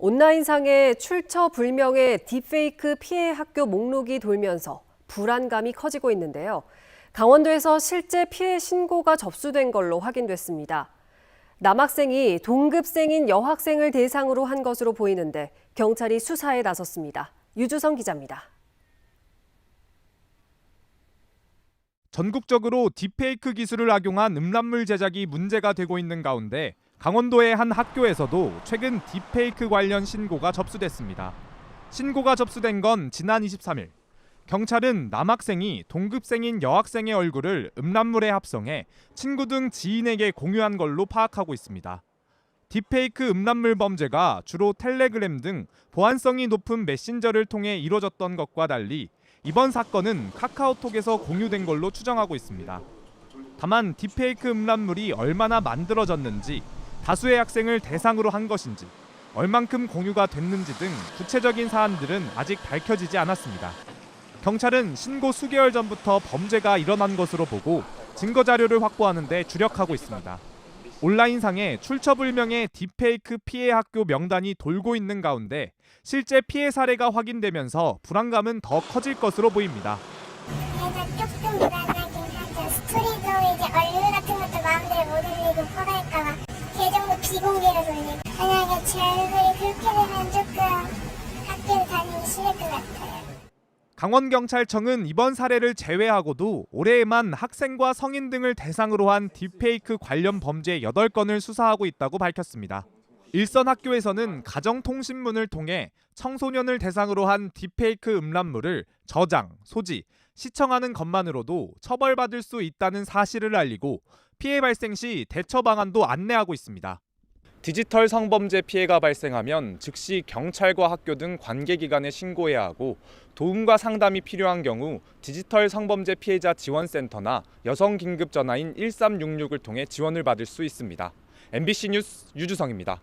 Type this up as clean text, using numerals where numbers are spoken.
온라인상에 출처불명의 딥페이크 피해 학교 목록이 돌면서 불안감이 커지고 있는데요. 강원도에서 실제 피해 신고가 접수된 걸로 확인됐습니다. 남학생이 동급생인 여학생을 대상으로 한 것으로 보이는데 경찰이 수사에 나섰습니다. 유주성 기자입니다. 전국적으로 딥페이크 기술을 악용한 음란물 제작이 문제가 되고 있는 가운데 강원도의 한 학교에서도 최근 딥페이크 관련 신고가 접수됐습니다. 신고가 접수된 건 지난 23일. 경찰은 남학생이 동급생인 여학생의 얼굴을 음란물에 합성해 친구 등 지인에게 공유한 걸로 파악하고 있습니다. 딥페이크 음란물 범죄가 주로 텔레그램 등 보안성이 높은 메신저를 통해 이뤄졌던 것과 달리 이번 사건은 카카오톡에서 공유된 걸로 추정하고 있습니다. 다만 딥페이크 음란물이 얼마나 만들어졌는지, 다수의 학생을 대상으로 한 것인지, 얼만큼 공유가 됐는지 등 구체적인 사안들은 아직 밝혀지지 않았습니다. 경찰은 신고 수개월 전부터 범죄가 일어난 것으로 보고 증거 자료를 확보하는 데 주력하고 있습니다. 온라인상에 출처불명의 딥페이크 피해 학교 명단이 돌고 있는 가운데 실제 피해 사례가 확인되면서 불안감은 더 커질 것으로 보입니다. 조금 불안하긴 하죠. 스토리도 이제 얼굴 같은 것도 마음대로 못 올리고 퍼갈까봐 계정도 비공개로 돌리고 만약에 제 얼굴이 그렇게 되면 조금 학교 다니기 싫을 것 같아요. 강원경찰청은 이번 사례를 제외하고도 올해에만 학생과 성인 등을 대상으로 한 딥페이크 관련 범죄 8건을 수사하고 있다고 밝혔습니다. 일선 학교에서는 가정통신문을 통해 청소년을 대상으로 한 딥페이크 음란물을 저장, 소지, 시청하는 것만으로도 처벌받을 수 있다는 사실을 알리고 피해 발생 시 대처 방안도 안내하고 있습니다. 디지털 성범죄 피해가 발생하면 즉시 경찰과 학교 등 관계기관에 신고해야 하고 도움과 상담이 필요한 경우 디지털 성범죄 피해자 지원센터나 여성긴급전화인 1366을 통해 지원을 받을 수 있습니다. MBC 뉴스 유주성입니다.